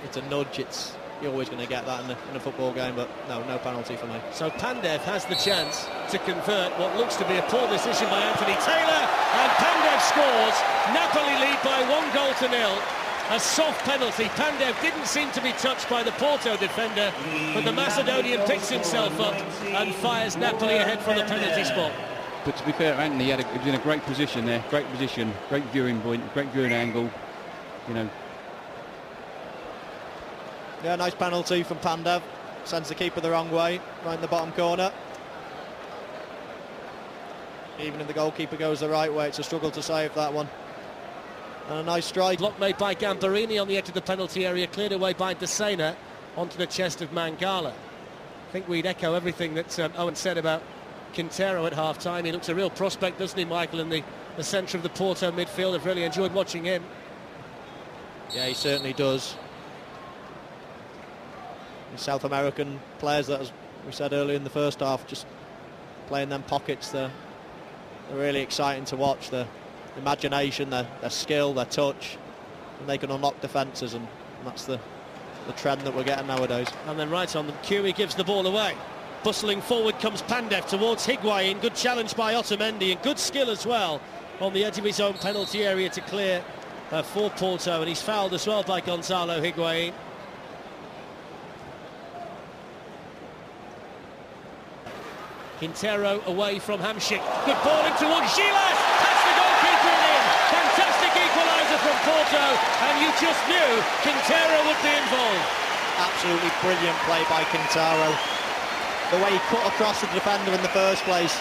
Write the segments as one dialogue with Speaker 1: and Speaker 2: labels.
Speaker 1: it's a nudge. You're always going to get that in a football game, but no penalty for me.
Speaker 2: So Pandev has the chance to convert what looks to be a poor decision by Anthony Taylor, and Pandev scores. Napoli lead by 1-0. A soft penalty. Pandev didn't seem to be touched by the Porto defender, but the Macedonian picks himself up and fires Napoli ahead from the penalty spot.
Speaker 3: But to be fair, Anthony he was in a great position there, great position, great viewing point, great viewing angle, you know.
Speaker 1: Yeah, nice penalty from Pandev. Sends the keeper the wrong way, right in the bottom corner. Even if the goalkeeper goes the right way, it's a struggle to save that one. And a nice strike.
Speaker 2: Block made by Gambarini on the edge of the penalty area, cleared away by Desena onto the chest of Mangala. I think we'd echo everything that Owen said about Quintero at half-time. He looks a real prospect, doesn't he, Michael, in the centre of the Porto midfield. I've really enjoyed watching him.
Speaker 1: Yeah, he certainly does. The South American players that, as we said earlier in the first half, just playing them pockets, they're really exciting to watch. Their imagination, their skill, their touch, and they can unlock defences, and that's the trend that we're getting nowadays.
Speaker 2: And then right on the cue, he gives the ball away. Bustling forward comes Pandev towards Higuain. Good challenge by Otamendi, and good skill as well on the edge of his own penalty area to clear for Porto, and he's fouled as well by Gonzalo Higuain. Quintero away from Hamšík. Good ball in towards Gilas. That's the goalkeeper in. Fantastic equaliser from Porto, and you just knew Quintero would be involved.
Speaker 1: Absolutely brilliant play by Quintero. The way he cut across the defender in the first place.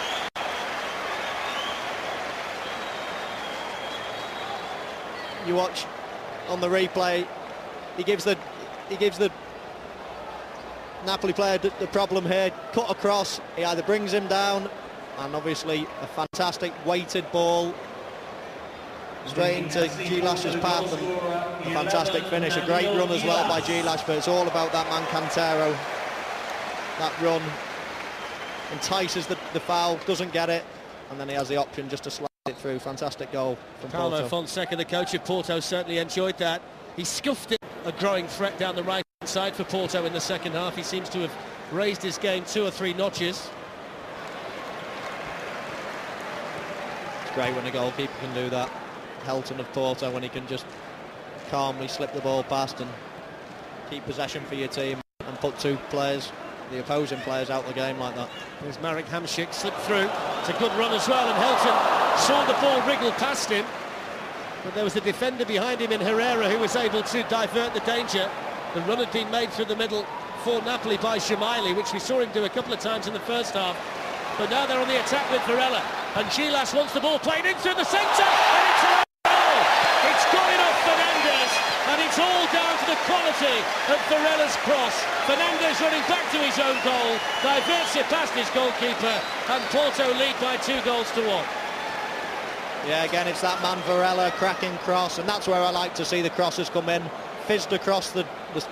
Speaker 1: You watch on the replay, he gives the Napoli player the problem here. Cut across, he either brings him down, and obviously a fantastic weighted ball straight into Gilas's path, and a fantastic finish. A great run as well by Gilas, but it's all about that man Quintero. That run entices the foul, doesn't get it, and then he has the option just to slide it through. Fantastic goal from
Speaker 2: Paulo
Speaker 1: Porto.
Speaker 2: Fonseca, the coach of Porto, certainly enjoyed that. He scuffed it, a growing threat down the right side for Porto in the second half. He seems to have raised his game 2 or 3 notches.
Speaker 1: It's great when a goalkeeper can do that. Helton of Porto, when he can just calmly slip the ball past and keep possession for your team and put the opposing players out of the game like that.
Speaker 2: There's Marek Hamšík, slipped through. It's a good run as well, and Helton saw the ball wriggle past him, but there was a defender behind him in Herrera who was able to divert the danger. The run had been made through the middle for Napoli by Shamaili, which we saw him do a couple of times in the first half. But now they're on the attack with Varela, and Gilas wants the ball played into the centre, and it's a goal! It's going off Fernandes, and it's all down to the quality of Varela's cross. Fernandes running back to his own goal, diverts it past his goalkeeper, and Porto lead by 2-1.
Speaker 1: Yeah, again, it's that man Varela, cracking cross, and that's where I like to see the crosses come in. Fizzed across the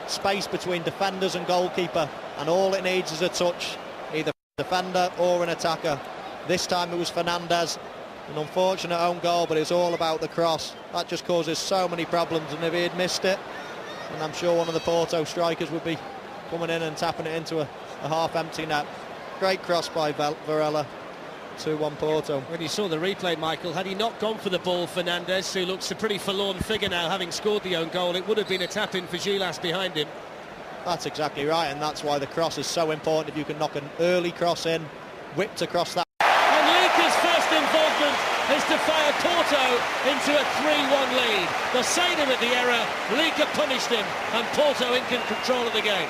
Speaker 1: space between defenders and goalkeeper, and all it needs is a touch, either defender or an attacker. This time it was Fernandes, an unfortunate own goal, but it's all about the cross. That just causes so many problems, and if he had missed it, and I'm sure one of the Porto strikers would be coming in and tapping it into a half-empty net. Great cross by Varela. 2-1 Porto.
Speaker 2: When you saw the replay, Michael, had he not gone for the ball, Fernandes, who looks a pretty forlorn figure now, having scored the own goal, it would have been a tap-in for Gilas behind him.
Speaker 1: That's exactly right, and that's why the cross is so important. If you can knock an early cross in, whipped across that.
Speaker 2: And Lika's first involvement is to fire Porto into a 3-1 lead. Desena with the error, Lika punished him, and Porto in control of the game.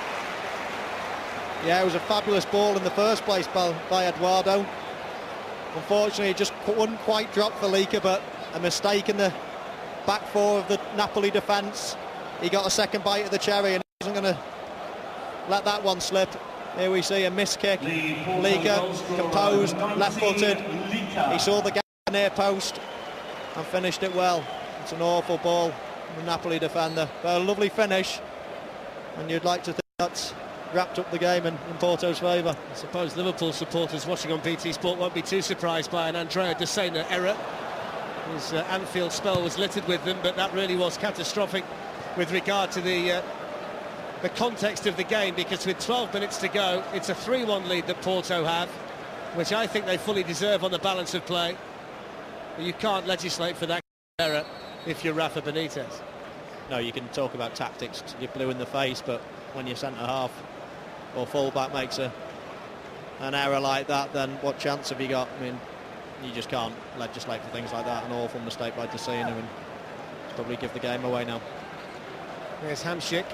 Speaker 1: Yeah, it was a fabulous ball in the first place by Eduardo. Unfortunately, it just wouldn't quite drop for Lika, but a mistake in the back 4 of the Napoli defence. He got a second bite of the cherry, and he wasn't going to let that one slip. Here we see a missed kick. Lika, composed, left-footed. He saw the gap near post and finished it well. It's an awful ball from the Napoli defender, but a lovely finish, and you'd like to think that's wrapped up the game in Porto's favour.
Speaker 2: I suppose Liverpool supporters watching on BT Sport won't be too surprised by an Andrea Desena error. His Anfield spell was littered with them, but that really was catastrophic with regard to the context of the game, because with 12 minutes to go, it's a 3-1 lead that Porto have, which I think they fully deserve on the balance of play. But you can't legislate for that error if you're Rafa Benitez.
Speaker 1: No, you can talk about tactics, you're blue in the face, but when your centre-half or full-back makes an error like that, then what chance have you got? I mean, you just can't legislate for things like that. An awful mistake by Dessina, and probably give the game away now.
Speaker 2: There's Hamsik.